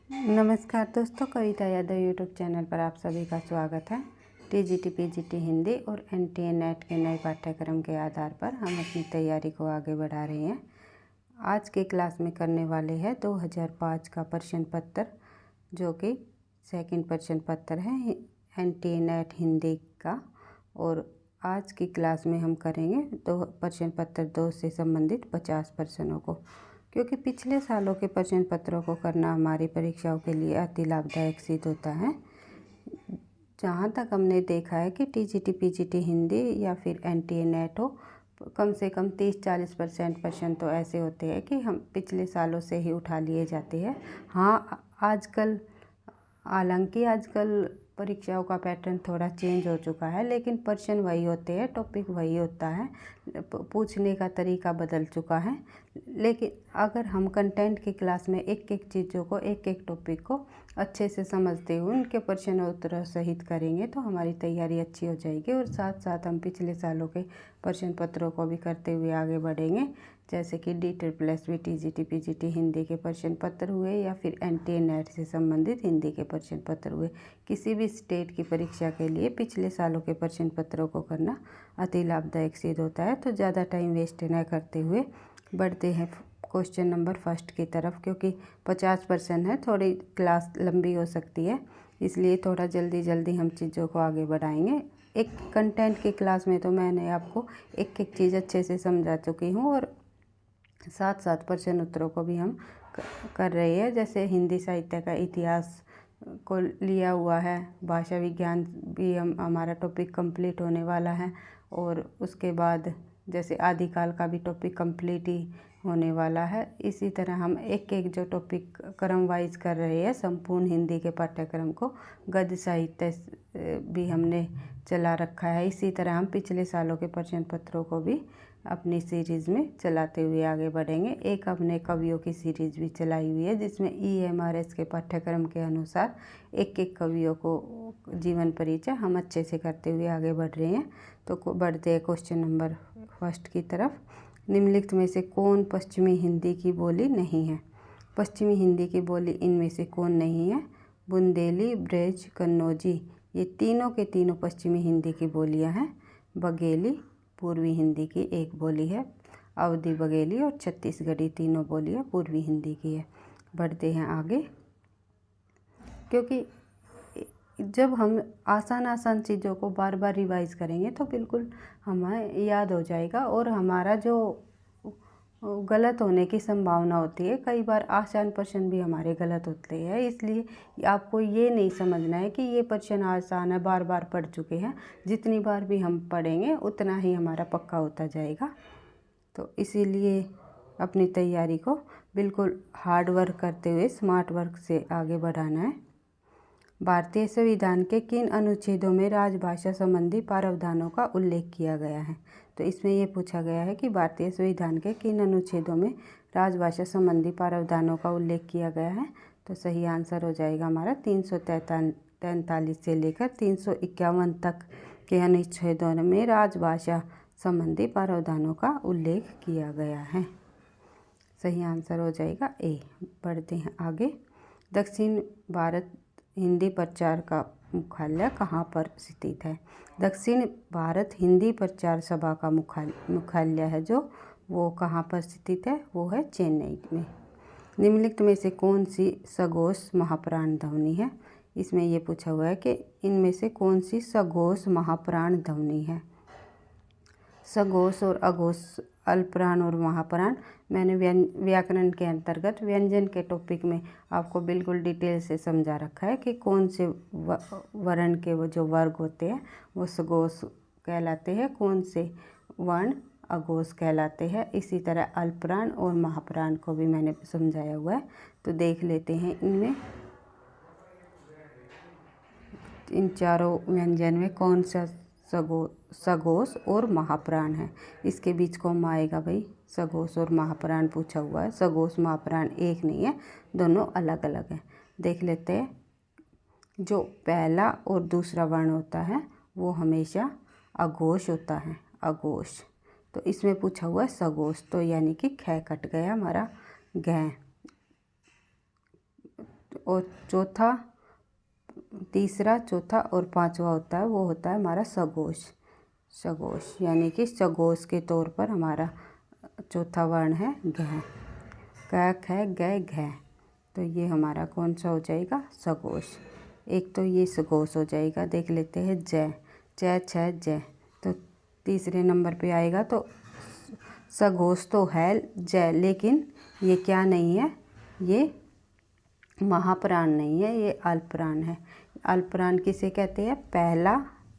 नमस्कार दोस्तों, कविता Yadav YouTube channel पर आप सभी का स्वागत है। टीजीटी पीजीटी हिंदी और एनटीए नेट के नए पाठ्यक्रम के आधार पर हम अपनी तैयारी को आगे बढ़ा रहे हैं। आज के क्लास में करने वाले हैं 2005 का प्रश्न पत्र, जो कि सेकंड प्रश्न पत्र है एनटीए नेट हिंदी का। और आज की क्लास में हम करेंगे प्रश्न पत्र 2 से संबंधित 50 प्रश्नों को, क्योंकि पिछले सालों के प्रश्न पत्रों को करना हमारी परीक्षाओं के लिए अति लाभदायक सिद्ध होता है। जहाँ तक हमने देखा है कि टीजीटी पीजीटी हिंदी या फिर एनटीए नेट हो, कम से कम 30-40% प्रश्न तो ऐसे होते हैं कि हम पिछले सालों से ही उठा लिए जाते हैं। हाँ, हालांकि आजकल परीक्षाओं का पैटर्न थोड़ा चेंज हो चुका है, लेकिन प्रश्न वही होते हैं, टॉपिक वही होता है, पूछने का तरीका बदल चुका है। लेकिन अगर हम कंटेंट की क्लास में एक एक चीज़ों को, एक एक टॉपिक को अच्छे से समझते हुए उनके प्रश्न उत्तर सहित करेंगे तो हमारी तैयारी अच्छी हो जाएगी। और साथ साथ हम पिछले सालों के प्रश्न पत्रों को भी करते हुए आगे बढ़ेंगे, जैसे कि DSSB टीजीटी पीजीटी हिंदी के प्रश्न पत्र हुए या फिर एनटीए नेट से संबंधित हिंदी के प्रश्न पत्र हुए। किसी भी स्टेट की परीक्षा के लिए पिछले सालों के प्रश्न पत्रों को करना अति लाभदायक सिद्ध होता है। तो ज़्यादा टाइम वेस्ट न करते हुए बढ़ते हैं क्वेश्चन नंबर फर्स्ट की तरफ, क्योंकि 50 प्रश्न है, थोड़ी क्लास लंबी हो सकती है, इसलिए थोड़ा जल्दी जल्दी हम चीज़ों को आगे बढ़ाएंगे। एक कंटेंट की क्लास में तो मैंने आपको एक एक चीज़ अच्छे से समझा चुकी हूँ, और साथ साथ प्रश्न उत्तरों को भी हम कर रहे हैं। जैसे हिंदी साहित्य का इतिहास को लिया हुआ है, भाषा विज्ञान भी हमारा टॉपिक कंप्लीट होने वाला है, और उसके बाद जैसे आदिकाल का भी टॉपिक कंप्लीट ही होने वाला है। इसी तरह हम एक एक जो टॉपिक क्रम वाइज कर रहे हैं संपूर्ण हिंदी के पाठ्यक्रम को, गद्य साहित्य भी हमने चला रखा है। इसी तरह हम पिछले सालों के प्रश्न पत्रों को भी अपनी सीरीज़ में चलाते हुए आगे बढ़ेंगे। एक हमने कवियों की सीरीज़ भी चलाई हुई है, जिसमें EMRS के पाठ्यक्रम के अनुसार एक एक कवियों को जीवन परिचय हम अच्छे से करते हुए आगे बढ़ रहे हैं। तो बढ़ते हैं क्वेश्चन नंबर फर्स्ट की तरफ। निम्नलिखित में से कौन पश्चिमी हिंदी की बोली नहीं है? पश्चिमी हिंदी की बोली इनमें से कौन नहीं है? बुंदेली, ब्रज, कन्नौजी, ये तीनों के तीनों पश्चिमी हिंदी की बोलियां हैं। बघेली पूर्वी हिंदी की एक बोली है। अवधी बघेली और छत्तीसगढ़ी तीनों बोलियां पूर्वी हिंदी की है। बढ़ते हैं आगे, क्योंकि जब हम आसान चीज़ों को बार बार रिवाइज करेंगे तो बिल्कुल हमें याद हो जाएगा, और हमारा जो गलत होने की संभावना होती है, कई बार आसान प्रश्न भी हमारे गलत होते हैं। इसलिए आपको ये नहीं समझना है कि ये प्रश्न आसान है, बार बार पढ़ चुके हैं। जितनी बार भी हम पढ़ेंगे उतना ही हमारा पक्का होता जाएगा। तो इसीलिए अपनी तैयारी को बिल्कुल हार्ड वर्क करते हुए स्मार्ट वर्क से आगे बढ़ाना है। भारतीय संविधान के किन अनुच्छेदों में राजभाषा संबंधी प्रावधानों का उल्लेख किया गया है? तो इसमें ये पूछा गया है कि भारतीय संविधान के किन अनुच्छेदों में राजभाषा संबंधी प्रावधानों का उल्लेख किया गया है? तो सही आंसर हो जाएगा हमारा 343 से लेकर 351 तक के अनुच्छेदों में राजभाषा संबंधी प्रावधानों का उल्लेख किया गया है। सही आंसर हो जाएगा ए। बढ़ते हैं आगे। दक्षिण भारत हिंदी प्रचार का मुख्यालय कहाँ पर स्थित है? दक्षिण भारत हिंदी प्रचार सभा का मुख्यालय है जो, वो कहाँ पर स्थित है? वो है चेन्नई में। निम्नलिखित में से कौन सी सघोष महाप्राण ध्वनि है? इसमें ये पूछा हुआ है कि इनमें से कौन सी सघोष महाप्राण ध्वनि है? सघोष और अघोष, अल्पप्राण और महाप्राण, मैंने व्याकरण के अंतर्गत व्यंजन के टॉपिक में आपको बिल्कुल डिटेल से समझा रखा है कि कौन से वर्ण के वो जो वर्ग होते हैं वो सघोष कहलाते हैं, कौन से वर्ण अघोष कहलाते हैं। इसी तरह अल्पप्राण और महाप्राण को भी मैंने समझाया हुआ है। तो देख लेते हैं इनमें, इन चारों व्यंजन में कौन सा सघोष और महाप्राण है। इसके बीच कौन आएगा भाई? सघोष और महाप्राण पूछा हुआ है। सघोष महाप्राण एक नहीं है, दोनों अलग अलग हैं। देख लेते हैं। जो पहला और दूसरा वर्ण होता है वो हमेशा अघोष होता है, अघोष। तो इसमें पूछा हुआ है सघोष, तो यानी कि ख कट गया हमारा घ। और तीसरा, चौथा और पांचवा होता है वो होता है हमारा सघोष। सघोष यानी कि सघोष के तौर पर हमारा चौथा वर्ण है घ। क, ख, ग, घ। तो ये हमारा कौन सा हो जाएगा? सघोष। एक तो ये सघोष हो जाएगा। देख लेते हैं ज, च, छ, ज। तो तीसरे नंबर पे आएगा। तो सघोष तो है ज, लेकिन ये क्या नहीं है, ये महाप्राण नहीं है, ये अल्पप्राण है। अल्पप्राण किसे कहते हैं? पहला,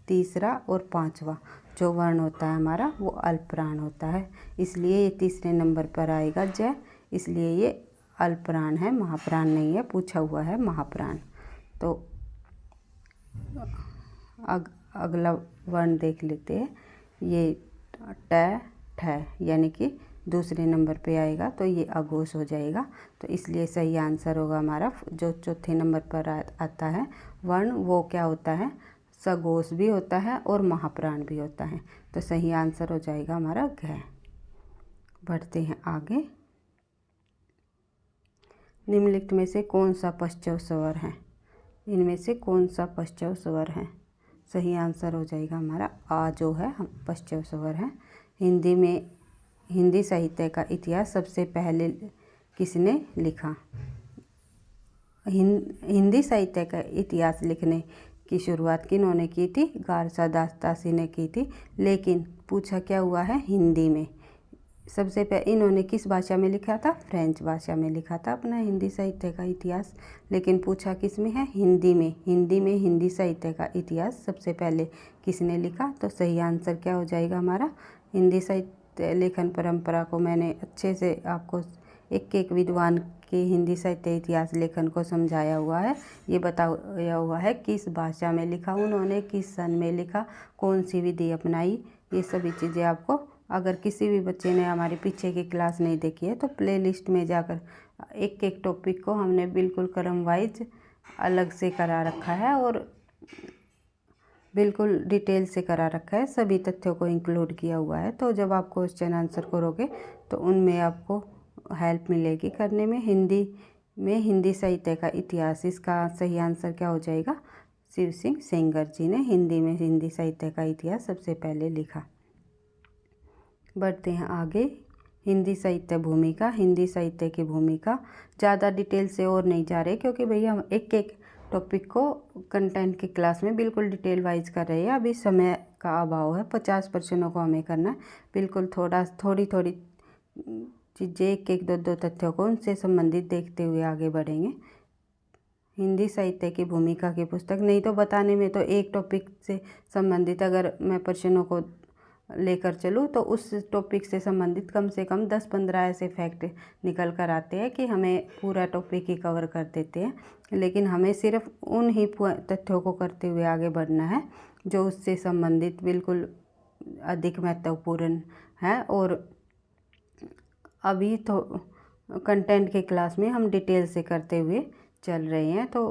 तीसरा और पांचवा जो वर्ण होता है हमारा वो अल्पप्राण होता है, इसलिए ये तीसरे नंबर पर आएगा ज। इसलिए ये अल्पप्राण है, महाप्राण नहीं है। पूछा हुआ है महाप्राण। तो अगला वर्ण देख लेते हैं। ये ट, ठ यानी कि दूसरे नंबर पे आएगा, तो ये अघोष हो जाएगा। तो इसलिए सही आंसर होगा हमारा जो चौथे नंबर पर आता है वर्ण, वो क्या होता है? सघोष भी होता है और महाप्राण भी होता है। तो सही आंसर हो जाएगा हमारा घ। बढ़ते हैं आगे। निम्नलिखित में से कौन सा पश्चव स्वर है? इनमें से कौन सा पश्चव स्वर है? सही आंसर हो जाएगा हमारा आ जो है पश्चव स्वर है। हिंदी साहित्य का इतिहास सबसे पहले किसने लिखा? हिंदी साहित्य का इतिहास लिखने की शुरुआत किन्होंने की थी? गारसादास दासी ने की थी। लेकिन पूछा क्या हुआ है? हिंदी में। सबसे पहले इन्होंने किस भाषा में लिखा था? फ्रेंच भाषा में लिखा था अपना हिंदी साहित्य का इतिहास। लेकिन पूछा किस में है? हिंदी में। हिंदी साहित्य का इतिहास सबसे पहले किसने लिखा? तो सही आंसर क्या हो जाएगा हमारा? हिंदी साहित्य लेखन परंपरा को मैंने अच्छे से आपको एक एक विद्वान के हिंदी साहित्य इतिहास लेखन को समझाया हुआ है। ये बताया हुआ है किस भाषा में लिखा उन्होंने, किस सन में लिखा, कौन सी विधि अपनाई। ये सभी चीज़ें आपको, अगर किसी भी बच्चे ने हमारी पीछे की क्लास नहीं देखी है तो प्लेलिस्ट में जाकर एक एक टॉपिक को हमने बिल्कुल क्रम वाइज अलग से करा रखा है और बिल्कुल डिटेल से करा रखा है। सभी तथ्यों को इंक्लूड किया हुआ है। तो जब आप क्वेश्चन आंसर करोगे तो उनमें आपको हेल्प मिलेगी करने में। हिंदी साहित्य का इतिहास, इसका सही आंसर क्या हो जाएगा? शिव सिंह सेंगर जी ने हिंदी साहित्य का इतिहास सबसे पहले लिखा। बढ़ते हैं आगे। हिंदी साहित्य भूमिका। हिंदी साहित्य की भूमिका ज़्यादा डिटेल से और नहीं जा रहे, क्योंकि भैया हम एक एक टॉपिक को कंटेंट की क्लास में बिल्कुल डिटेल वाइज कर रहे हैं। अभी समय का अभाव है, 50 प्रश्नों को हमें करना है। बिल्कुल थोड़ी चीज़ें, एक दो तथ्यों को उनसे संबंधित देखते हुए आगे बढ़ेंगे। हिंदी साहित्य की भूमिका की पुस्तक, नहीं तो बताने में तो एक टॉपिक से संबंधित अगर मैं प्रश्नों को लेकर चलूँ तो उस टॉपिक से संबंधित कम से कम 10-15 ऐसे फैक्ट निकल कर आते हैं कि हमें पूरा टॉपिक ही कवर कर देते हैं। लेकिन हमें सिर्फ उन ही तथ्यों को करते हुए आगे बढ़ना है जो उससे संबंधित बिल्कुल अधिक महत्वपूर्ण है। और अभी तो कंटेंट के क्लास में हम डिटेल से करते हुए चल रहे हैं। तो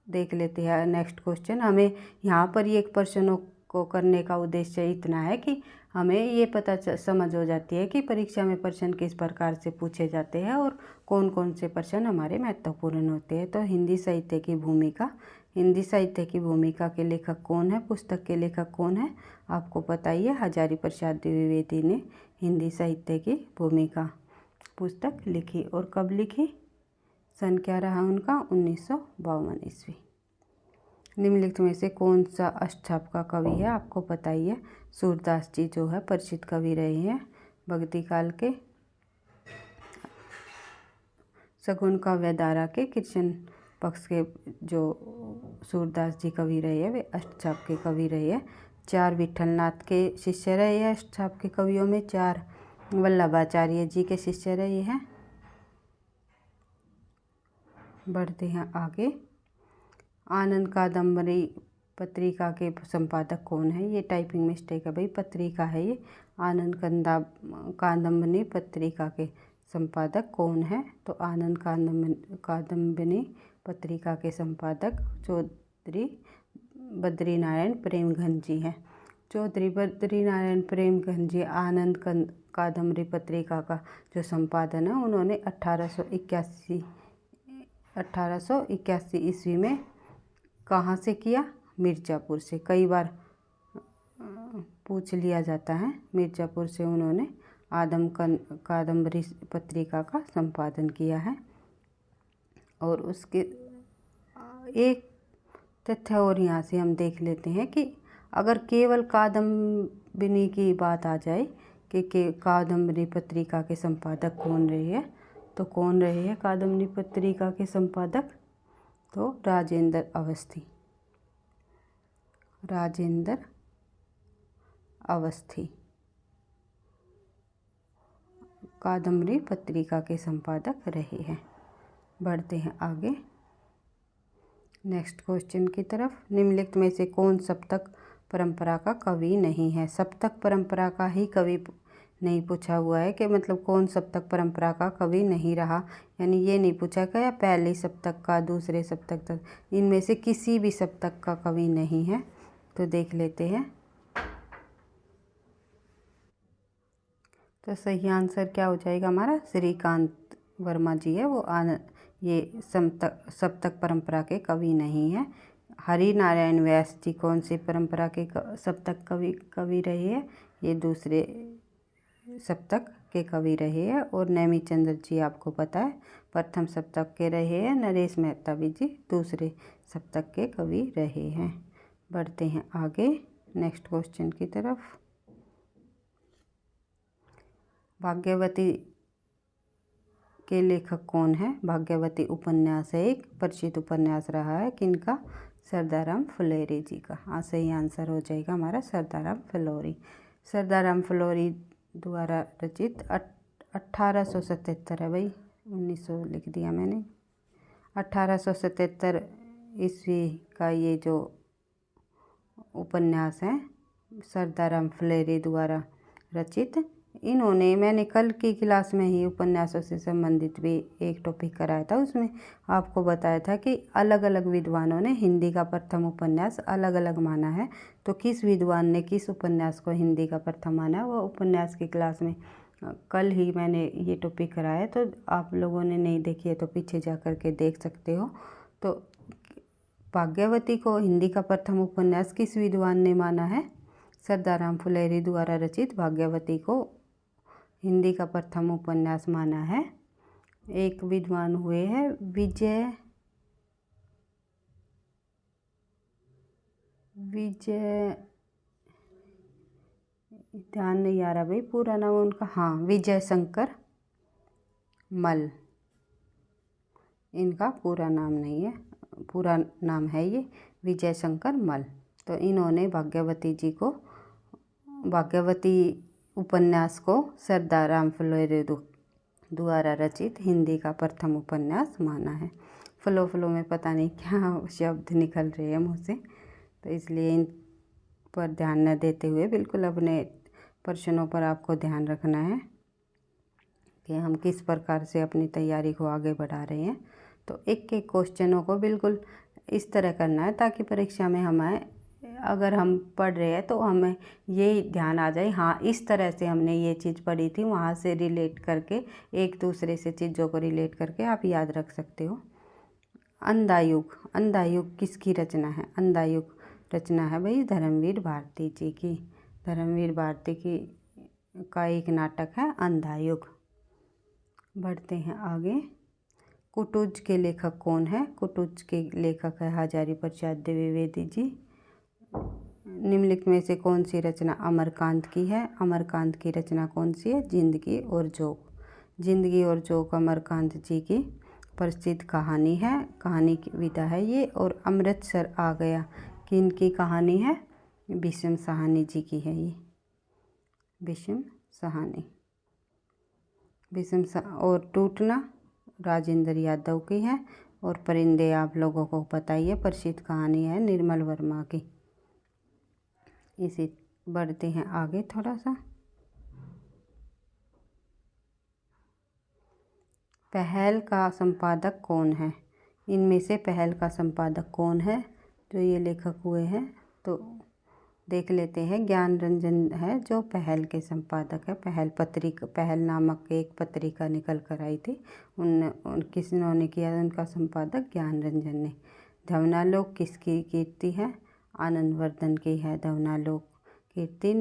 देख लेते हैं नेक्स्ट क्वेश्चन। हमें यहाँ पर ये एक प्रश्नों को करने का उद्देश्य इतना है कि हमें ये समझ हो जाती है कि परीक्षा में प्रश्न किस प्रकार से पूछे जाते हैं और कौन कौन से प्रश्न हमारे महत्वपूर्ण होते हैं। तो हिंदी साहित्य की भूमिका। हिंदी साहित्य की भूमिका के लेखक कौन है? पुस्तक के लेखक कौन है? आपको पता ही है, हजारी प्रसाद द्विवेदी ने हिंदी साहित्य की भूमिका पुस्तक लिखी। और कब लिखी? सन क्या रहा उनका? 1952 ईस्वी। निम्नलिखित में से कौन सा अष्टछाप का कवि है? आपको पता ही है, सूरदास जी जो है परिचित कवि रहे हैं भक्ति काल के। सगुन काव्यधारा के कृष्ण पक्ष के जो सूरदास जी कवि रहे हैं वे अष्टछाप के कवि रहे हैं। 4 विठलनाथ के शिष्य रहे हैं अष्टछाप के कवियों में। 4 वल्लभाचार्य जी के शिष्य रहे हैं। बढ़ते हैं आगे। आनंद कादम्बरी पत्रिका के संपादक कौन है? ये टाइपिंग मिस्टेक है भाई, पत्रिका है ये। आनंद कादम्बरी पत्रिका के संपादक कौन है? तो आनंद कादम्बरी पत्रिका के संपादक चौधरी बद्रीनारायण प्रेमघन जी हैं। चौधरी बद्रीनारायण प्रेमघन जी आनंद कादम्बरी पत्रिका का जो संपादन है उन्होंने 1881 1881 ईस्वी में। कहाँ से किया? मिर्ज़ापुर से। कई बार पूछ लिया जाता है। मिर्ज़ापुर से उन्होंने कादम्बरी पत्रिका का संपादन किया है। और उसके एक तथ्य और यहाँ से हम देख लेते हैं कि अगर केवल कादम्बिनी की बात आ जाए कि कादम्बरी पत्रिका के संपादक कौन रहे हैं, तो कौन रहे हैं कादम्बरी पत्रिका के संपादक? तो राजेंद्र अवस्थी। राजेंद्र अवस्थी कादम्बरी पत्रिका के संपादक रहे हैं। बढ़ते हैं आगे नेक्स्ट क्वेश्चन की तरफ। निम्नलिखित में से कौन सप्तक परंपरा का कवि नहीं है? सप्तक परंपरा का ही कवि नहीं पूछा हुआ है कि मतलब कौन सप्तक परंपरा का कवि नहीं रहा, यानी ये नहीं पूछा गया पहले सप्तक का, दूसरे सप्तक तक, इनमें से किसी भी सप्तक का कवि नहीं है। तो देख लेते हैं। तो सही आंसर क्या हो जाएगा हमारा? श्रीकांत वर्मा जी है वो ये सप्तक परंपरा के कवि नहीं है। हरि नारायण व्यास जी कौन सी परंपरा के सप्तक कवि रहे हैं? ये दूसरे सप्तक के कवि रहे हैं। और नेमी चंद्र जी आपको पता है प्रथम सप्तक के रहे हैं। नरेश मेहता भी जी दूसरे सप्तक के कवि रहे हैं। बढ़ते हैं आगे नेक्स्ट क्वेश्चन की तरफ। भाग्यवती के लेखक कौन है? भाग्यवती उपन्यास है, एक प्रसिद्ध उपन्यास रहा है किनका? सरदाराम फुलेरी जी का। सही आंसर हो जाएगा हमारा सरदाराम फुलेरी। सरदाराम फुलेरी द्वारा रचित 1877 है भाई, 1900 लिख दिया मैंने। 1877 ईस्वी का ये जो उपन्यास है सरदाराम फुलेरी द्वारा रचित। इन्होंने, मैंने कल की क्लास में ही उपन्यासों से संबंधित भी एक टॉपिक कराया था, उसमें आपको बताया था कि अलग अलग विद्वानों ने हिंदी का प्रथम उपन्यास अलग अलग माना है। तो किस विद्वान ने किस उपन्यास को हिंदी का प्रथम माना है, वो उपन्यास की क्लास में कल ही मैंने ये टॉपिक कराया है। तो आप लोगों ने नहीं देखी है तो पीछे जा कर के देख सकते हो। तो भाग्यवती को हिंदी का प्रथम उपन्यास किस विद्वान ने माना है? सरदाराम फुलेरी द्वारा रचित भाग्यवती को हिंदी का प्रथम उपन्यास माना है। एक विद्वान हुए हैं विजय ध्यान नहीं आ रहा भाई पूरा नाम उनका। हाँ, विजय शंकर मल इनका पूरा नाम नहीं है, पूरा नाम है ये विजय शंकर मल। तो इन्होंने भाग्यवती उपन्यास को सरदाराम फुलेरी द्वारा रचित हिंदी का प्रथम उपन्यास माना है। फ्लो में पता नहीं क्या शब्द निकल रहे हैं मुँह से, तो इसलिए इन पर ध्यान न देते हुए बिल्कुल अपने प्रश्नों पर आपको ध्यान रखना है कि हम किस प्रकार से अपनी तैयारी को आगे बढ़ा रहे हैं। तो एक एक क्वेश्चनों को बिल्कुल इस तरह करना है ताकि परीक्षा में हमें, अगर हम पढ़ रहे हैं तो हमें ये ध्यान आ जाए, हाँ इस तरह से हमने ये चीज़ पढ़ी थी, वहाँ से रिलेट करके एक दूसरे से चीज़ों को रिलेट करके आप याद रख सकते हो। अंधायुग किसकी रचना है? अंधायुग रचना है भाई धर्मवीर भारती जी की। धर्मवीर भारती की का एक नाटक है अंधायुग। बढ़ते हैं आगे। कुटुज के लेखक कौन है? कुटुज के लेखक है हजारी प्रसाद द्विवेदी जी। निम्नलिखित में से कौन सी रचना अमरकांत की है? अमरकांत की रचना कौन सी है? जिंदगी और जोक। जिंदगी और जोक अमरकांत जी की प्रसिद्ध कहानी है, कहानी की विधा है ये। और अमृतसर आ गया किन की कहानी है? भीष्म साहनी जी की है ये, भीष्म साहनी। और टूटना राजेंद्र यादव की है। और परिंदे आप लोगों को पता ही है, प्रसिद्ध कहानी है निर्मल वर्मा की। इसी बढ़ते हैं आगे थोड़ा सा। पहल का संपादक कौन है? इनमें से पहल का संपादक कौन है जो ये लेखक हुए हैं? तो देख लेते हैं। ज्ञान रंजन है जो पहल के संपादक है। पहल नामक एक पत्रिका निकल कर आई थी, किन्होंने किया? उनका संपादक ज्ञान रंजन ने। धवनालोक किसकी कीर्ति है? आनंदवर्धन की है धवनालोक कीर्ति।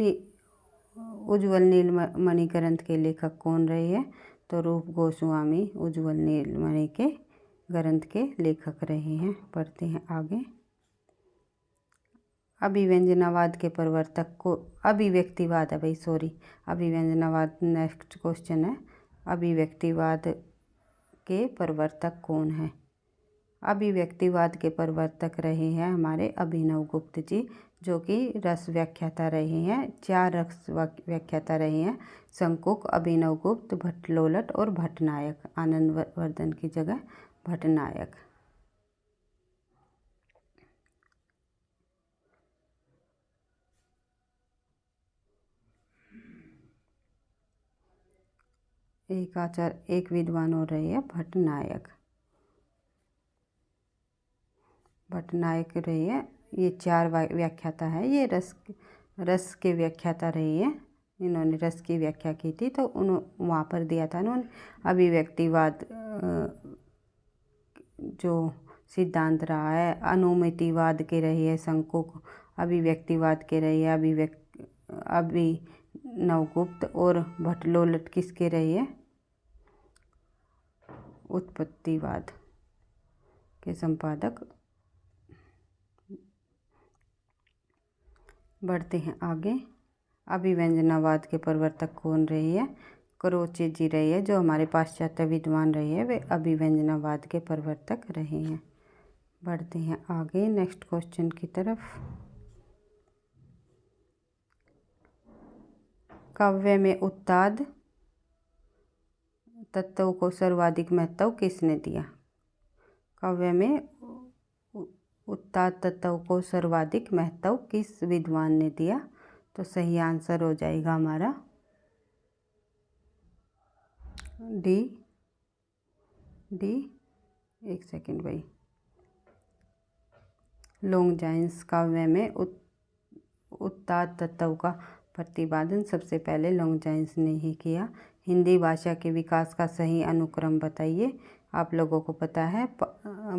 उज्ज्वल नीलमणि ग्रंथ के लेखक कौन रहे हैं? तो रूप गोस्वामी उज्ज्वल नीलमणि के ग्रंथ के लेखक रहे हैं। पढ़ते हैं आगे। अभिव्यंजनावाद के प्रवर्तक को, अभिव्यक्तिवाद है भाई, सॉरी, अभिव्यंजनावाद नेक्स्ट क्वेश्चन है। अभिव्यक्तिवाद के प्रवर्तक कौन है? अभिव्यक्तिवाद के प्रवर्तक रहे हैं हमारे अभिनव गुप्त जी, जो कि रस व्याख्याता रहे हैं। 4 रस व्याख्याता रहे हैं, शंकुक, अभिनव गुप्त, भट्टलोलट और भट्टनायक। आनंदवर्धन की जगह भट्टनायक। एक विद्वान हो रहे हैं भट्टनायक रहे हैं। ये 4 व्याख्याता है। ये रस के व्याख्याता रहे हैं। इन्होंने रस की व्याख्या की थी, तो वहाँ पर दिया था उन्होंने अभिव्यक्तिवाद जो सिद्धांत रहा है। अनुमितिवाद के रहे हैं शंकुक, अभिव्यक्तिवाद के रहे हैं अभिनवगुप्त, और भट्टलोलट किसके रहे हैं? उत्पत्तिवाद के संपादक। बढ़ते हैं आगे। अभिव्यंजनावाद के प्रवर्तक कौन रहे हैं? क्रोचे जी रहे हैं, जो हमारे पाश्चात्य विद्वान रहे हैं, वे अभिव्यंजनावाद के प्रवर्तक रहे हैं। बढ़ते हैं आगे नेक्स्ट क्वेश्चन की तरफ। काव्य में उत्ताद तत्व को सर्वाधिक महत्व किसने दिया? काव्य में उत्ताद तत्व को सर्वाधिक महत्व किस विद्वान ने दिया? तो सही आंसर हो जाएगा हमारा डी। एक सेकंड भाई। लॉन्गजाइन्स। काव्य में उत्ताद तत्व का प्रतिपादन सबसे पहले लॉन्गजाइन्स ने ही किया। हिंदी भाषा के विकास का सही अनुक्रम बताइए। आप लोगों को पता है,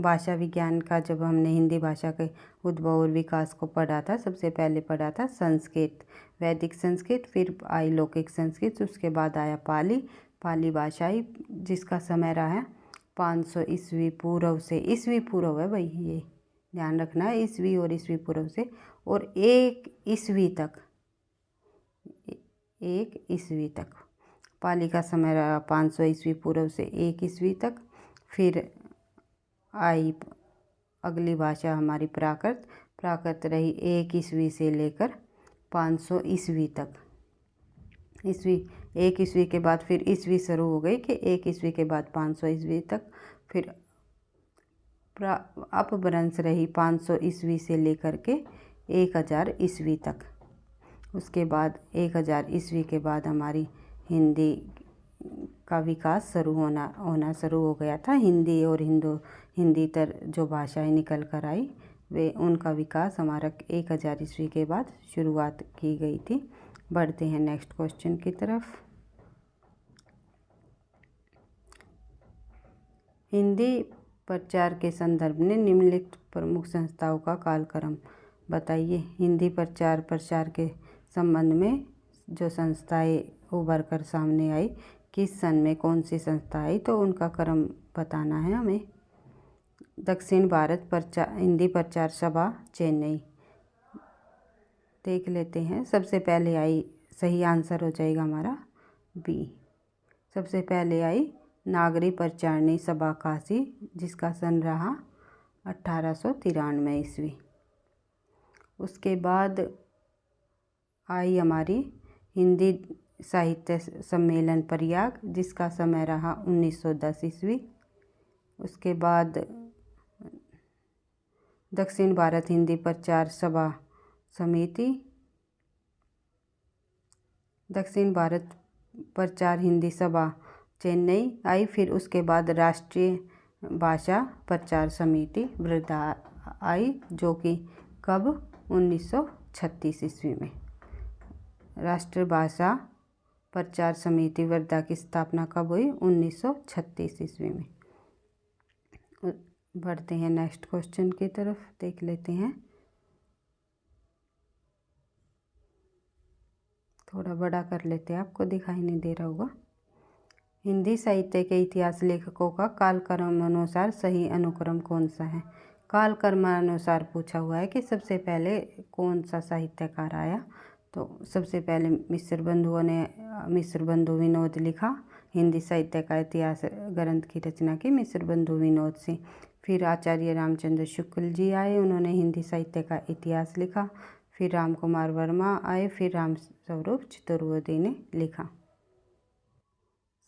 भाषा विज्ञान का जब हमने हिंदी भाषा के उद्भव और विकास को पढ़ा था, सबसे पहले पढ़ा था संस्कृत, वैदिक संस्कृत, फिर आई लौकिक संस्कृत, उसके बाद आया पाली भाषा ही, जिसका समय रहा है 500 ईस्वी पूर्व से। ईस्वी पूर्व है भाई, ये ध्यान रखना है, ईस्वी और ईस्वी पूर्व से, और 1 ईस्वी तक पाली का समय रहा 500 ईस्वी पूर्व से 1 ईस्वी तक। फिर आई अगली भाषा हमारी प्राकृत रही 1 ईस्वी से लेकर 500 ईस्वी तक। 1 ईस्वी के बाद फिर ईस्वी शुरू हो गई कि 1 ईस्वी के बाद 500 ईस्वी तक। फिर अपभ्रंश रही 500 ईस्वी से लेकर के 1000 ईस्वी तक। उसके बाद 1000 ईस्वी के बाद हमारी हिंदी का विकास होना शुरू हो गया था। हिंदी और हिंदीतर जो भाषाएं निकल कर आई, वे उनका विकास हमारा 1000 ईस्वी के बाद शुरुआत की गई थी। बढ़ते हैं नेक्स्ट क्वेश्चन की तरफ। हिंदी प्रचार के संदर्भ में निम्नलिखित प्रमुख संस्थाओं का कालक्रम बताइए। हिंदी प्रचार के संबंध में जो संस्थाएं उभर कर सामने आई, किस सन में कौन सी संस्था आई, तो उनका क्रम बताना है हमें। दक्षिण भारत हिंदी प्रचार सभा, चेन्नई। देख लेते हैं। सबसे पहले आई, सही आंसर हो जाएगा हमारा बी। सबसे पहले आई नागरी प्रचारणी सभा काशी, जिसका सन रहा 1893 ईस्वी। उसके बाद आई हमारी हिंदी साहित्य सम्मेलन प्रयाग, जिसका समय रहा 1910 ईस्वी। उसके बाद दक्षिण भारत हिंदी प्रचार सभा समिति, दक्षिण भारत प्रचार हिंदी सभा चेन्नई आई। फिर उसके बाद राष्ट्रीय भाषा प्रचार समिति वृद्धा आई, जो कि कब 1900 1936 ईस्वी में। राष्ट्रभाषा प्रचार समिति वर्धा की स्थापना कब हुई? 1936 ईस्वी में। बढ़ते हैं नेक्स्ट क्वेश्चन की तरफ, देख लेते हैं। थोड़ा बड़ा कर लेते हैं, आपको दिखाई नहीं दे रहा होगा। हिंदी साहित्य के इतिहास लेखकों का कालक्रम अनुसार सही अनुक्रम कौन सा है? कालक्रम अनुसार पूछा हुआ है कि सबसे पहले कौन सा साहित्यकार आया। तो सबसे पहले मिश्र बंधु विनोद लिखा। हिंदी साहित्य का इतिहास ग्रंथ की रचना की मिश्र बंधु विनोद से। फिर आचार्य रामचंद्र शुक्ल जी आए, उन्होंने हिंदी साहित्य का इतिहास लिखा। फिर राम कुमार वर्मा आए, फिर राम स्वरूप चतुर्वेदी ने लिखा।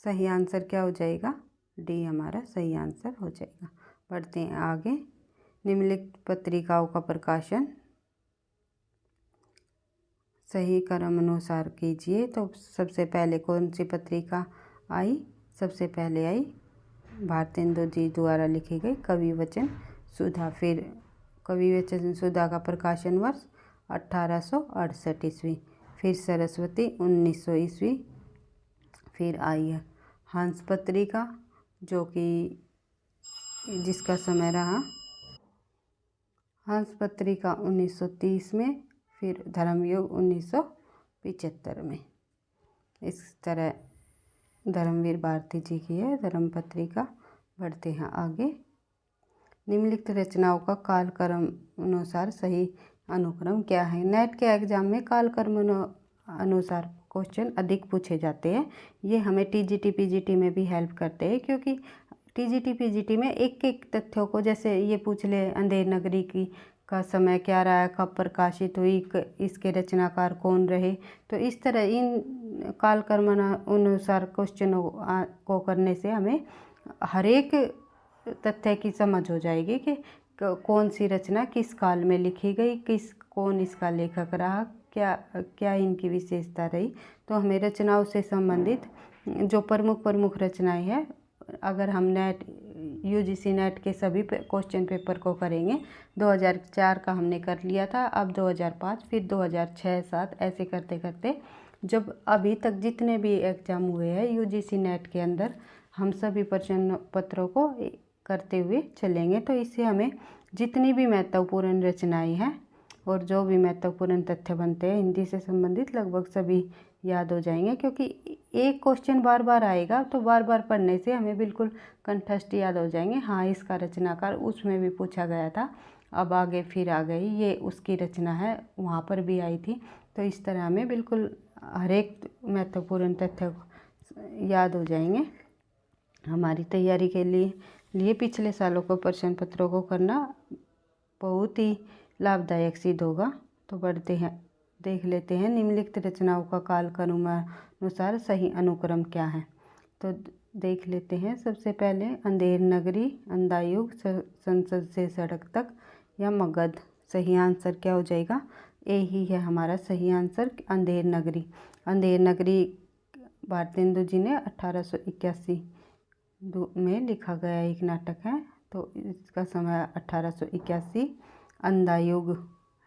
सही आंसर क्या हो जाएगा? डी हमारा सही आंसर हो जाएगा। बढ़ते हैं आगे। निम्नलिखित पत्रिकाओं का प्रकाशन सही क्रम अनुसार कीजिए। तो सबसे पहले कौन सी पत्रिका आई? सबसे पहले आई भारतेंदु जी द्वारा लिखी गई कवि वचन सुधा। फिर कवि वचन सुधा का प्रकाशन वर्ष 1868 ईस्वी। फिर सरस्वती 1900 ईस्वी। फिर आई है हंस पत्रिका, जो कि जिसका समय रहा हंस पत्रिका 1930 में। फिर धर्मयुग 1975 में। इस तरह धर्मवीर भारती जी की है धर्म पत्रिका। बढ़ते हैं आगे। निम्नलिखित रचनाओं का कालक्रम अनुसार सही अनुक्रम क्या है? नेट के एग्जाम में कालक्रम अनुसार क्वेश्चन अधिक पूछे जाते हैं। ये हमें टीजीटी पीजीटी में भी हेल्प करते हैं, क्योंकि टीजीटी पीजीटी में एक एक तथ्यों को, जैसे ये पूछ ले अंधेर नगरी की का समय क्या रहा, कब प्रकाशित हुई, इसके रचनाकार कौन रहे। तो इस तरह इन कालक्रम अनुसार क्वेश्चनों को करने से हमें हर एक तथ्य की समझ हो जाएगी कि कौन सी रचना किस काल में लिखी गई, कौन इसका लेखक रहा, क्या इनकी विशेषता रही। तो हमें रचनाओं से संबंधित जो प्रमुख रचनाएं हैं, अगर हम यूजीसी नेट के सभी क्वेश्चन पेपर को करेंगे, 2004 का हमने कर लिया था, अब 2005, फिर 2006-07 ऐसे करते करते जब अभी तक जितने भी एग्ज़ाम हुए हैं यूजीसी नेट के अंदर, हम सभी प्रश्न पत्रों को करते हुए चलेंगे। तो इससे हमें जितनी भी महत्वपूर्ण रचनाएं हैं और जो भी महत्वपूर्ण तथ्य बनते हैं हिंदी से संबंधित, लगभग सभी याद हो जाएंगे, क्योंकि एक क्वेश्चन बार बार आएगा तो बार बार पढ़ने से हमें बिल्कुल कंठस्थ याद हो जाएंगे। हाँ, इसका रचनाकार उसमें भी पूछा गया था, अब आगे फिर आ गई, ये उसकी रचना है, वहाँ पर भी आई थी। तो इस तरह हमें बिल्कुल हर एक महत्वपूर्ण तथ्य याद हो जाएंगे। हमारी तैयारी के लिए पिछले सालों को प्रश्न पत्रों को करना बहुत ही लाभदायक सिद्ध होगा। तो बढ़ते हैं, देख लेते हैं निम्नलिखित रचनाओं का कालक्रम अनुसार सही अनुक्रम क्या है। तो देख लेते हैं। सबसे पहले अंधेर नगरी, अंधायुग, संसद से सड़क तक या मगध। सही आंसर क्या हो जाएगा? ए ही है हमारा सही आंसर, अंधेर नगरी। अंधेर नगरी भारतेंदु जी ने 1881 में लिखा गया एक नाटक है, तो इसका समय 1881। अंधायुग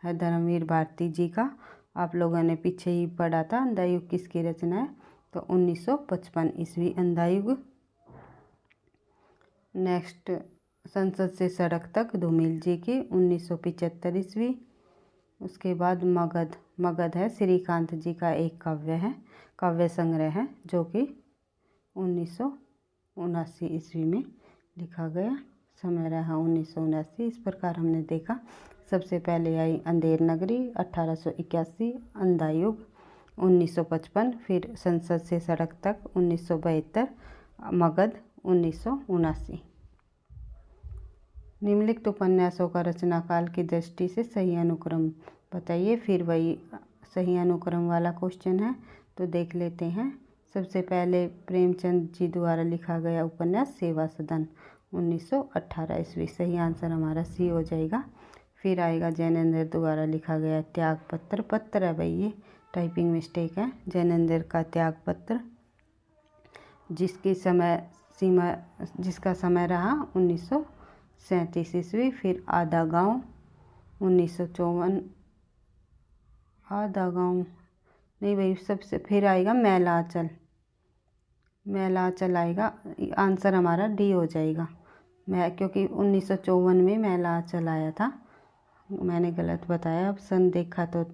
है धर्मवीर भारती जी का, आप लोगों ने पीछे ही पढ़ा था अंधायुग किसकी रचना है, तो 1955 ईस्वी अंधायुग। नेक्स्ट संसद से सड़क तक धूमिल जी की 1975 ईस्वी। उसके बाद मगध है श्रीकांत जी का एक काव्य संग्रह है, जो कि 1979 ईस्वी में लिखा गया, समय रहा 1979। इस प्रकार हमने देखा, सबसे पहले आई अंधेर नगरी 1881, अंधायुग 1955, फिर संसद से सड़क तक 1972, मगध 1979। निम्नलिखित उपन्यासों का रचनाकाल की दृष्टि से सही अनुक्रम बताइए। फिर वही सही अनुक्रम वाला क्वेश्चन है, तो देख लेते हैं। सबसे पहले प्रेमचंद जी द्वारा लिखा गया उपन्यास सेवा सदन 1918 ईस्वी। सही आंसर हमारा सी हो जाएगा। फिर आएगा जैनेन्द्र द्वारा लिखा गया त्याग पत्र है भाई, ये टाइपिंग मिस्टेक है, जैनेन्द्र का त्याग पत्र, जिसका समय रहा 1937 ईस्वी। फिर आधा गांव 1954 आधा गांव नहीं भाई, सबसे फिर आएगा मैलाचल, मैलाचल आएगा। आंसर हमारा डी हो जाएगा। मैं क्योंकि 1954 में मैलाचल आया था, मैंने गलत बताया। अब सन देखा तो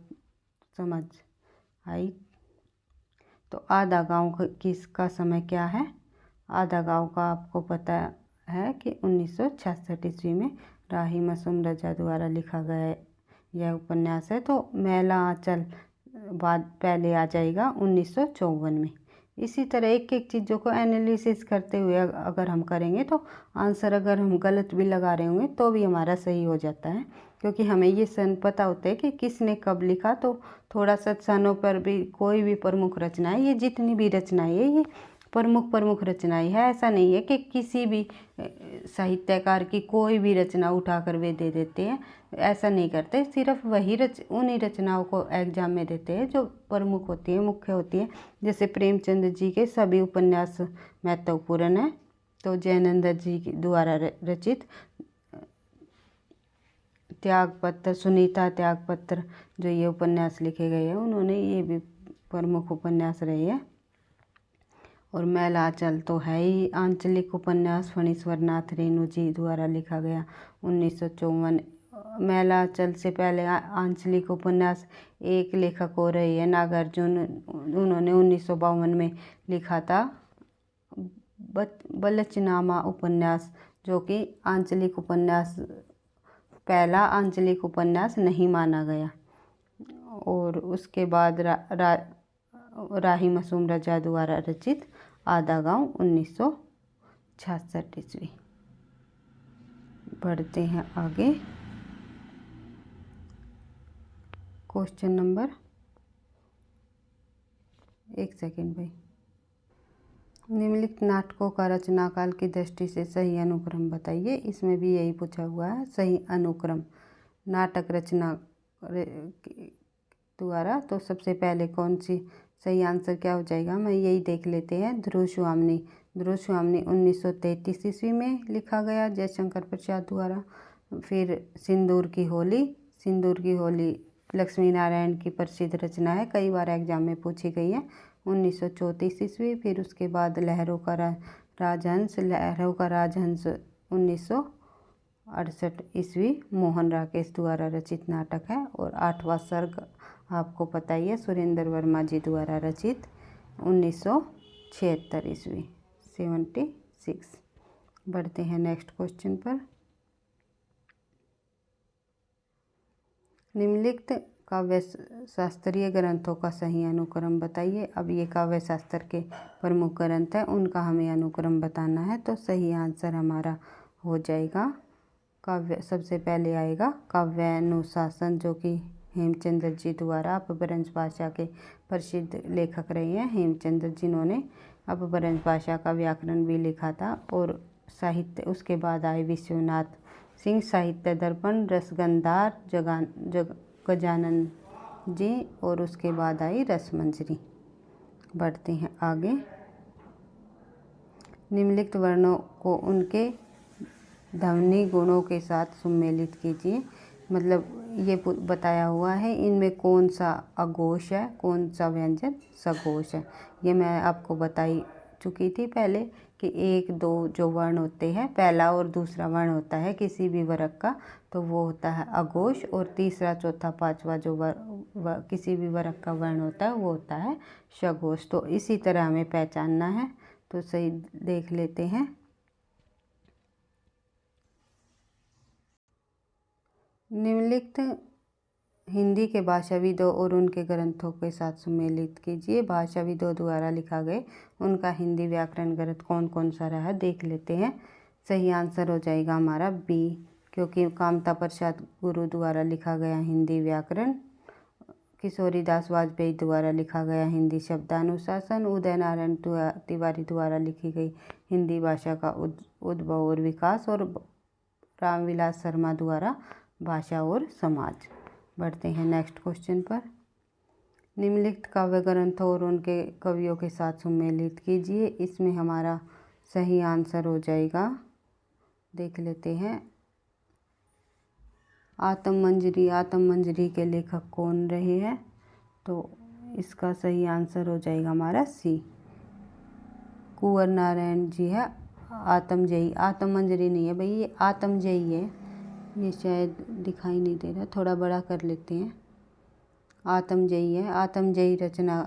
समझ आई। तो आधा गांव किसका समय क्या है? आधा गांव का आपको पता है कि 1966 ईस्वी में राही मासूम रजा द्वारा लिखा गया यह उपन्यास है। तो मैलाचल बाद पहले आ जाएगा 1954 में। इसी तरह एक एक चीज़ों को एनालिसिस करते हुए अगर हम करेंगे तो आंसर अगर हम गलत भी लगा रहे होंगे तो भी हमारा सही हो जाता है, क्योंकि हमें ये सन पता होता है कि किसने कब लिखा। तो थोड़ा सा सनों पर भी कोई भी प्रमुख रचनाएं, ये जितनी भी रचनाएं है ये प्रमुख रचनाएं है। ऐसा नहीं है कि किसी भी साहित्यकार की कोई भी रचना उठाकर वे दे देते हैं, ऐसा नहीं करते। सिर्फ वही उन्हीं रचनाओं को एग्जाम में देते हैं जो प्रमुख होती है, मुख्य होती है। जैसे प्रेमचंद जी के सभी उपन्यास महत्वपूर्ण हैं। तो जयनंद जी द्वारा रचित त्यागपत्र, सुनीता त्यागपत्र, जो ये उपन्यास लिखे गए हैं, उन्होंने ये भी प्रमुख उपन्यास रहे हैं। और मैलाचल तो है ही आंचलिक उपन्यास, फणीश्वर नाथ रेणु जी द्वारा लिखा गया 1954। मैलाचल से पहले आंचलिक उपन्यास एक लेखक हो रहे हैं नागार्जुन, उन्होंने 1952 में लिखा था बलचनामा उपन्यास, जो कि आंचलिक उपन्यास, पहला आंचलिक उपन्यास नहीं माना गया। और उसके बाद राही मासूम रजा द्वारा रचित आधा गांव 1966 ईस्वी। बढ़ते हैं आगे। क्वेश्चन नंबर, एक सेकेंड भाई। निम्नलिखित नाटकों का रचना काल की दृष्टि से सही अनुक्रम बताइए। इसमें भी यही पूछा हुआ है, सही अनुक्रम नाटक रचना द्वारा। तो सबसे पहले कौन सी सही आंसर क्या हो जाएगा, मैं यही देख लेते हैं। ध्रुव स्वामिनी 1933 ईस्वी में लिखा गया जयशंकर प्रसाद द्वारा। फिर सिंदूर की होली लक्ष्मी नारायण की प्रसिद्ध रचना है, कई बार एग्जाम में पूछी गई है, 1934 ईस्वी। फिर उसके बाद लहरों का राजहंस 1968 ईस्वी मोहन राकेश द्वारा रचित नाटक है। और आठवां सर्ग आपको पता ही है, सुरेंद्र वर्मा जी द्वारा रचित 1976 ईस्वी 76। बढ़ते हैं नेक्स्ट क्वेश्चन पर। निम्नलिखित काव्य शास्त्रीय ग्रंथों का सही अनुक्रम बताइए। अब ये काव्य शास्त्र के प्रमुख ग्रंथ हैं, उनका हमें अनुक्रम बताना है। तो सही आंसर हमारा हो जाएगा काव्य, सबसे पहले आएगा काव्यानुशासन, जो कि हेमचंद्र जी द्वारा अपभ्रंश भाषा के प्रसिद्ध लेखक रहे हैं। हेमचंद्र जिन्होंने अपभ्रंश भाषा का व्याकरण भी लिखा था। और साहित्य उसके बाद आए विश्वनाथ सिंह, साहित्य दर्पण, रसगंधार, गजानन जी, और उसके बाद आई रसमंजरी। बढ़ते हैं आगे। निम्नलिखित वर्णों को उनके ध्वनि गुणों के साथ सम्मिलित कीजिए। मतलब ये बताया हुआ है इनमें कौन सा अघोष है, कौन सा व्यंजन सघोष है। ये मैं आपको बताई चुकी थी पहले कि एक दो जो वर्ण होते हैं, पहला और दूसरा वर्ण होता है किसी भी वर्ग का, तो वो होता है अघोष। और तीसरा चौथा पांचवा जो किसी भी वर्ग का वर्ण होता है वो होता है सघोष। तो इसी तरह हमें पहचानना है। तो सही देख लेते हैं। निम्नलिखित हिंदी के भाषाविदों और उनके ग्रंथों के साथ सम्मिलित कीजिए। भाषाविदों द्वारा लिखा गए उनका हिंदी व्याकरण ग्रंथ कौन कौन सा रहा देख लेते हैं। सही आंसर हो जाएगा हमारा बी, क्योंकि कामता प्रसाद गुरु द्वारा लिखा गया हिंदी व्याकरण, किशोरीदास वाजपेयी द्वारा लिखा गया हिंदी शब्दानुशासन, उदय नारायण तिवारी द्वारा लिखी गई हिंदी भाषा का उद्भव और विकास, और रामविलास शर्मा द्वारा भाषा और समाज। बढ़ते हैं नेक्स्ट क्वेश्चन पर। निम्नलिखित काव्य ग्रंथों और उनके कवियों के साथ सम्मिलित कीजिए। इसमें हमारा सही आंसर हो जाएगा, देख लेते हैं, आत्ममंजरी। आत्ममंजरी के लेखक कौन रहे हैं? तो इसका सही आंसर हो जाएगा हमारा सी। कुंवर नारायण जी है आत्मजयी, आत्ममंजरी नहीं है भाई, ये आत्मजयी है। ये शायद दिखाई नहीं दे रहा, थोड़ा बड़ा कर लेते हैं। आत्मजयी है। आत्मजयी रचना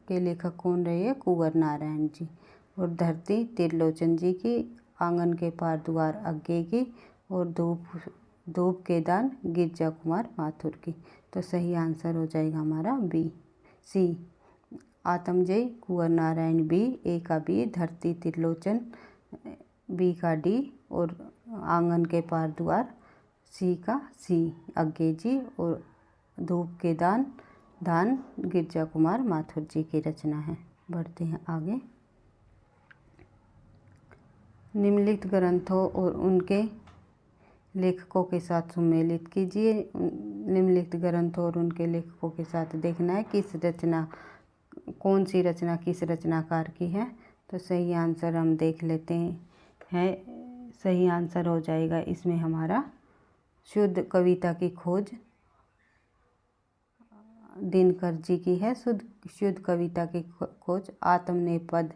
के लेखक कौन रहे हैं? कुंवर नारायण जी। और धरती त्रिलोचन जी की, आंगन के पार द्वार अज्ञे की, और धूप धूप के दान गिरजा कुमार माथुर की। तो सही आंसर हो जाएगा हमारा बी सी। आत्मजयी कुंवर नारायण बी, ए का बी, धरती त्रिलोचन बी का डी, और आंगन के पार द्वार सी का सी, अज्ञे जी और धूप के दान गिरजा कुमार माथुर जी की रचना है। बढ़ते हैं आगे। निम्नलिखित ग्रंथों और उनके लेखकों के साथ सुमेलित कीजिए। निम्नलिखित ग्रंथों और उनके लेखकों के साथ देखना है कौन सी रचना किस रचनाकार की है। तो सही आंसर हम देख लेते हैं। सही आंसर हो जाएगा इसमें हमारा शुद्ध कविता की खोज दिनकर जी की है। शुद्ध कविता की खोज आत्मनेपद,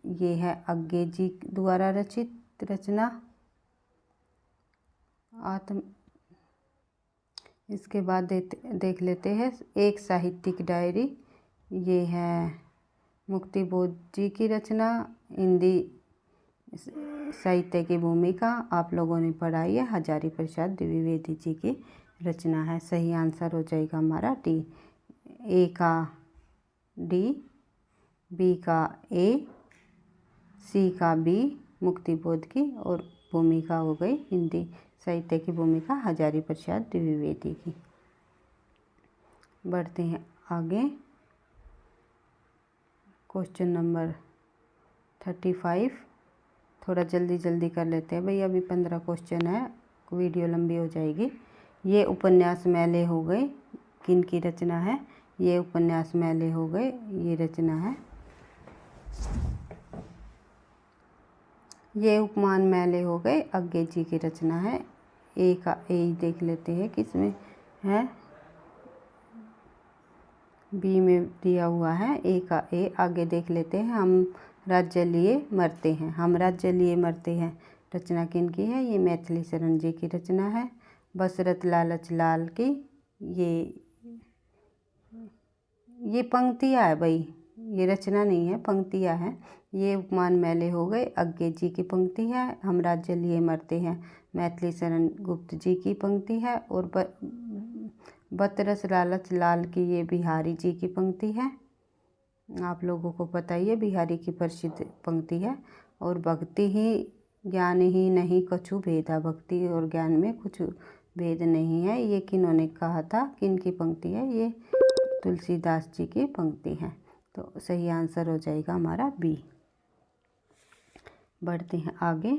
ये है अज्ञे जी द्वारा रचित रचना। इसके बाद देख लेते हैं एक साहित्यिक डायरी, ये है मुक्तिबोध जी की रचना। हिंदी साहित्य की भूमिका आप लोगों ने पढ़ाई है, हजारी प्रसाद द्विवेदी जी की रचना है। सही आंसर हो जाएगा हमारा डी। ए का डी, बी का ए, सी का बी मुक्तिबोध की, और भूमिका हो गई हिंदी साहित्य की भूमिका हजारी प्रसाद द्विवेदी की। बढ़ते हैं आगे। क्वेश्चन नंबर 35, थोड़ा जल्दी कर लेते हैं भाई, अभी 15 क्वेश्चन है, वीडियो लंबी हो जाएगी। ये उपन्यास मैले हो गए किन की रचना है? ये उपन्यास मैले हो गए, ये रचना है। ये उपमान मैले हो गए अज्ञे जी की रचना है। ए का ए देख लेते हैं किसमें है, बी में दिया हुआ है। ए का ए आगे देख लेते हैं। हम राज्य लिए मरते हैं, हम राज्य लिए मरते हैं रचना किन की है? ये मैथिली शरण जी की रचना है। बसरत लालच लाल की, ये पंक्तियाँ है भाई, ये रचना नहीं है, पंक्तियाँ हैं। ये उपमान मैले हो गए अज्ञे जी की पंक्ति है। हम राज्य लिए मरते हैं मैथिली शरण गुप्त जी की पंक्ति है। और बतरस लालच लाल की, ये बिहारी जी की पंक्ति है। आप लोगों को पता ही है बिहारी की प्रसिद्ध पंक्ति है। और भक्ति ही ज्ञान ही नहीं कछु भेदा, भक्ति और ज्ञान में कुछ भेद नहीं है, ये किन्होंने कहा था? किन की पंक्ति है? ये तुलसीदास जी की पंक्ति है। तो सही आंसर हो जाएगा हमारा बी। बढ़ते हैं आगे।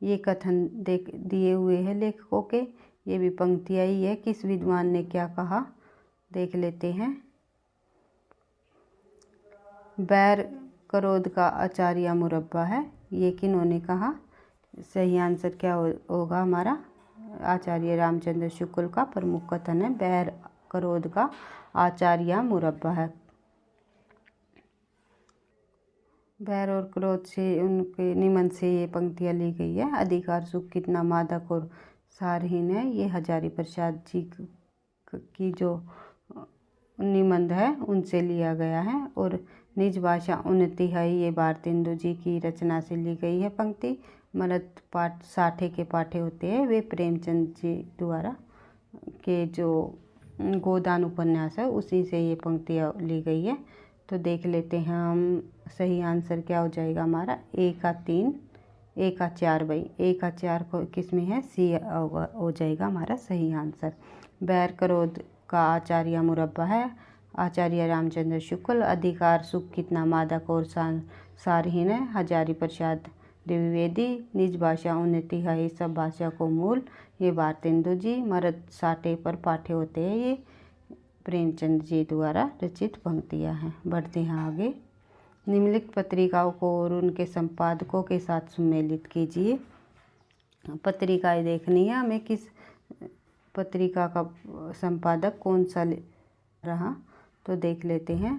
ये कथन दिए हुए हैं लेखकों के, ये भी पंक्तियाँ ही है। किस विद्वान ने क्या कहा देख लेते हैं। बैर क्रोध का आचार्य मुरब्बा है, ये किन्होंने कहा? सही आंसर क्या होगा हमारा? आचार्य रामचंद्र शुक्ल का प्रमुख कथन है, बैर क्रोध का आचार्य मुरब्बा है। बैर और क्रोध से उनके निबंध से ये पंक्तियाँ ली गई है। अधिकार सुख कितना मादक और सारहीन है, ये हजारी प्रसाद जी की जो निबंध है उनसे लिया गया है। और निज भाषा उन्नति है, ये भारतेंदु जी की रचना से ली गई है पंक्ति। मरद पाठ साठे के पाठे होते हैं, वे प्रेमचंद जी द्वारा के जो गोदान उपन्यास है उसी से ये पंक्तियाँ ली गई है। तो देख लेते हैं हम सही आंसर क्या हो जाएगा हमारा? ए का 3, ए का 4 भाई, ए का 4 को किस में है? सी हो जाएगा हमारा सही आंसर। बैर क्रोध का आचार्य मुरब्बा है, आचार्य रामचंद्र शुक्ल। अधिकार सुख कितना मादक और सारहीन है, हजारी प्रसाद द्विवेदी। निज भाषा उन्नति है, सब भाषा को मूल, ये भारतेंदु जी। मरद साठे पर पाठे होते हैं, ये प्रेमचंद जी द्वारा रचित पंक्तियाँ हैं। बढ़ते हैं आगे। निम्नलिखित पत्रिकाओं को और उनके संपादकों के साथ सम्मिलित कीजिए। पत्रिकाएं देखनी है हमें, किस पत्रिका का संपादक कौन सा रहा। तो देख लेते हैं।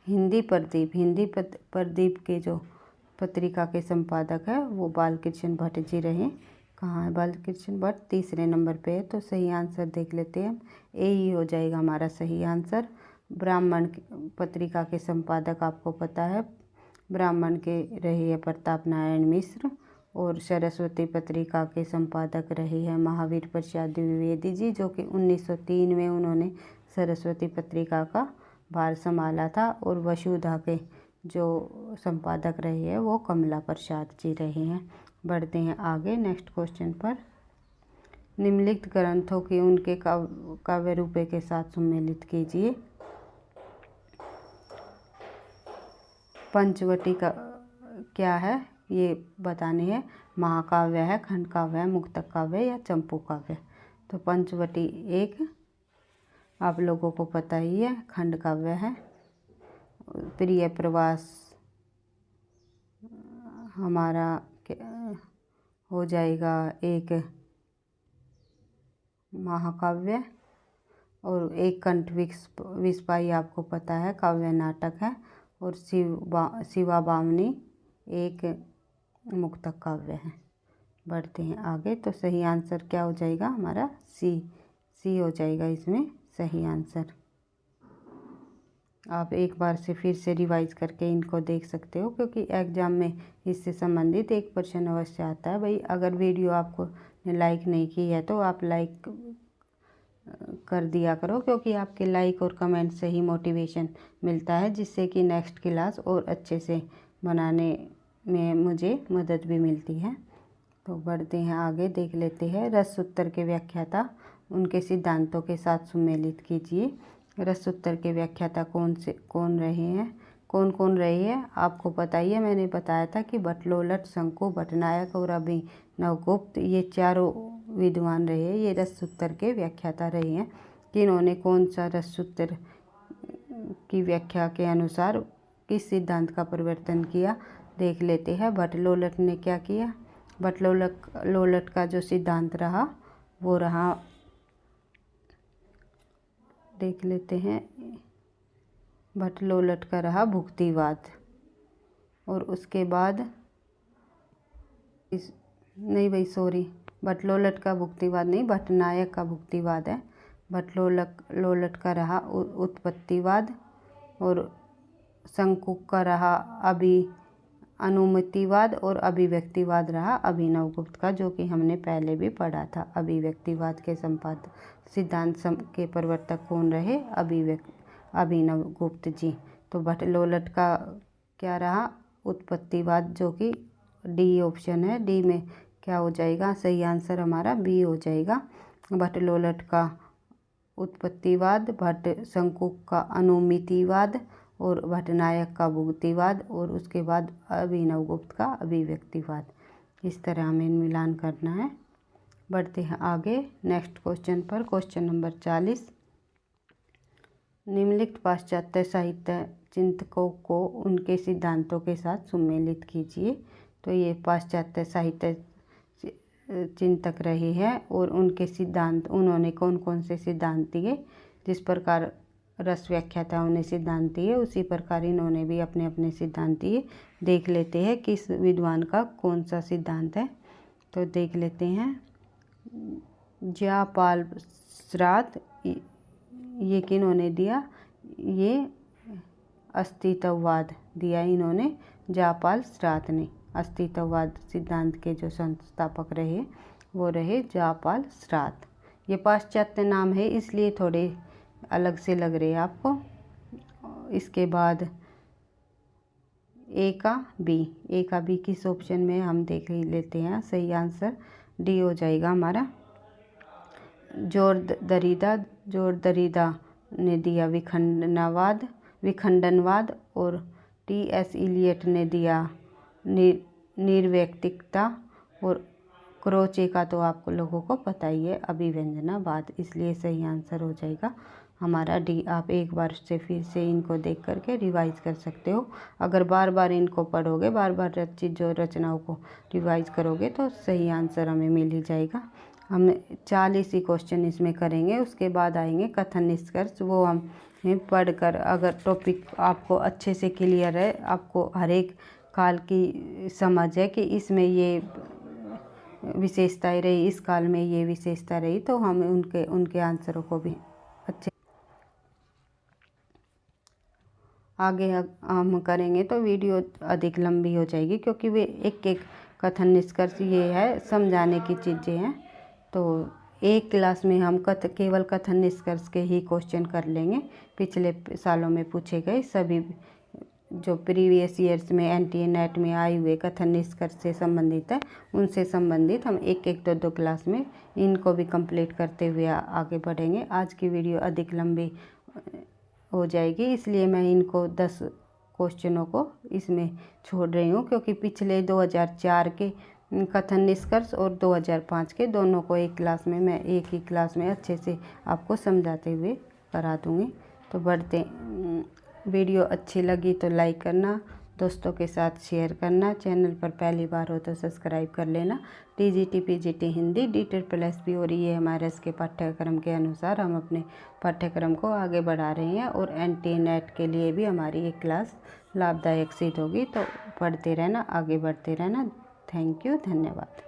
हिंदी प्रदीप के जो पत्रिका के संपादक है वो बालकृष्ण भट्ट जी रहे। कहाँ है बालकृष्ण भट्ट? तीसरे नंबर पे है। तो सही आंसर देख लेते हैं, ए ही हो जाएगा हमारा सही आंसर। ब्राह्मण पत्रिका के संपादक आपको पता है, ब्राह्मण के रहे हैं प्रताप नारायण मिश्र, और सरस्वती पत्रिका के संपादक रहे हैं महावीर प्रसाद द्विवेदी जी, जो कि 1903 में उन्होंने सरस्वती पत्रिका का भार संभाला था। और वसुधा के जो संपादक रहे हैं वो कमला प्रसाद जी रहे हैं। बढ़ते हैं आगे नेक्स्ट क्वेश्चन पर। निम्नलिखित ग्रंथों की उनके काव्य रूपे के साथ सम्मिलित कीजिए। पंचवटी का क्या है ये बताने हैं। महाकाव्य है, खंड काव्य है, मुक्तक काव्य या चंपू काव्य। तो पंचवटी एक आप लोगों को पता ही है, खंड काव्य है। प्रिय प्रवास हमारा हो जाएगा एक महाकाव्य, और एक कंठ विस्पाई आपको पता है काव्य नाटक है, और शिवा बामनी एक मुक्तक काव्य है। बढ़ते हैं आगे। तो सही आंसर क्या हो जाएगा हमारा? सी हो जाएगा इसमें सही आंसर। आप एक बार से फिर से रिवाइज करके इनको देख सकते हो, क्योंकि एग्ज़ाम में इससे संबंधित एक प्रश्न अवश्य आता है। भाई अगर वीडियो आपको लाइक नहीं की है तो आप लाइक कर दिया करो, क्योंकि आपके लाइक और कमेंट से ही मोटिवेशन मिलता है, जिससे कि नेक्स्ट क्लास और अच्छे से बनाने में मुझे मदद भी मिलती है। तो बढ़ते हैं आगे, देख लेते हैं। रस सूत्र के व्याख्याता उनके सिद्धांतों के साथ सम्मिलित कीजिए। रस सूत्र के व्याख्याता कौन रहे हैं आपको पता ही है। मैंने बताया था कि बटलोलट, शंकु, भट्टनायक और अभिनवगुप्त ये चारों विद्वान रहे हैं, ये रस सूत्र के व्याख्याता रहे हैं। कि इन्होंने कौन सा रस सूत्र की व्याख्या के अनुसार किस सिद्धांत का परिवर्तन किया, देख लेते हैं। बटलोलट ने क्या किया? बटलोलट का जो सिद्धांत रहा वो रहा, देख लेते हैं। बटलोलट का रहा भुक्तिवाद, और उसके बाद बटलोलट का भुक्तिवाद नहीं, भट्टनायक का भुक्तिवाद है। बटलोलट का रहा उत्पत्तिवाद, और शंकु का रहा अनुमितिवाद, और अभिव्यक्तिवाद रहा अभिनवगुप्त का, जो कि हमने पहले भी पढ़ा था। अभिव्यक्तिवाद के सिद्धांत के प्रवर्तक कौन रहे? अभिनवगुप्त जी। तो बटलोलट का क्या रहा? उत्पत्तिवाद, जो कि डी ऑप्शन है। डी में क्या हो जाएगा? सही आंसर हमारा बी हो जाएगा। बटलोलट का उत्पत्तिवाद, शंकु का अनुमितिवाद, और भट्टनायक का भुक्तिवाद, और उसके बाद अभिनवगुप्त का अभिव्यक्तिवाद। इस तरह हमें मिलान करना है। बढ़ते हैं आगे नेक्स्ट क्वेश्चन पर। Question number 40। निम्नलिखित पाश्चात्य साहित्य चिंतकों को उनके सिद्धांतों के साथ सम्मिलित कीजिए। तो ये पाश्चात्य साहित्य चिंतक रहे हैं, और उनके सिद्धांत, उन्होंने कौन कौन से सिद्धांत दिए। जिस प्रकार रस व्याख्याताओं ने सिद्धांत दिए, उसी प्रकार इन्होंने भी अपने अपने सिद्धांत दिए। देख लेते हैं किस विद्वान का कौन सा सिद्धांत है। तो देख लेते हैं। जयापाल श्राद्ध, ये किन्होंने दिया? ये अस्तित्ववाद दिया इन्होंने, जयापाल श्राद्ध ने। अस्तित्ववाद सिद्धांत के जो संस्थापक रहे वो रहे जयापाल श्राद्ध। ये पाश्चात्य नाम है इसलिए थोड़े अलग से लग रहे हैं आपको। इसके बाद ए का बी किस ऑप्शन में हम देख ही लेते हैं। सही आंसर डी हो जाएगा हमारा। जॉर्ज दरीदा ने दिया विखंडनवाद, और टी.एस. इलियट ने दिया निर्वैयक्तिकता, और क्रोचे का तो आप लोगों को पता ही है अभिव्यंजनावाद। इसलिए सही आंसर हो जाएगा हमारा डी। आप एक बार से फिर से इनको देख करके रिवाइज कर सकते हो। अगर बार बार इनको पढ़ोगे, बार बार रचित जो रचनाओं को रिवाइज करोगे, तो सही आंसर हमें मिल ही जाएगा। हम 40 ही क्वेश्चन इसमें करेंगे। उसके बाद आएंगे कथन निष्कर्ष, वो हम पढ़कर अगर टॉपिक आपको अच्छे से क्लियर है, आपको हर एक काल की समझ है कि इसमें ये विशेषताएं रही, इस काल में ये विशेषता रही, तो हम उनके आंसरों को भी अच्छे आगे हम करेंगे तो वीडियो अधिक लंबी हो जाएगी, क्योंकि वे एक एक कथन निष्कर्ष ये है समझाने की चीज़ें हैं। तो एक क्लास में हम केवल कथन निष्कर्ष के ही क्वेश्चन कर लेंगे। पिछले सालों में पूछे गए सभी जो प्रीवियस ईयर्स में एनटीए नेट में आए हुए कथन निष्कर्ष से संबंधित है, उनसे संबंधित हम एक एक दो क्लास में इनको भी कंप्लीट करते हुए आगे बढ़ेंगे। आज की वीडियो अधिक लंबी हो जाएगी, इसलिए मैं इनको 10 क्वेश्चनों को इसमें छोड़ रही हूँ, क्योंकि पिछले 2004 के कथन निष्कर्ष और 2005 के दोनों को एक क्लास में मैं एक ही क्लास में अच्छे से आपको समझाते हुए करा दूँगी। तो बढ़ते वीडियो अच्छी लगी तो लाइक करना, दोस्तों के साथ शेयर करना, चैनल पर पहली बार हो तो सब्सक्राइब कर लेना। टीजीटी पीजीटी हिंदी DTED+P और ये हमारे इसके पाठ्यक्रम के अनुसार हम अपने पाठ्यक्रम को आगे बढ़ा रहे हैं, और एनटीए नेट के लिए भी हमारी एक क्लास लाभदायक सिद्ध होगी। तो पढ़ते रहना, आगे बढ़ते रहना। थैंक यू, धन्यवाद।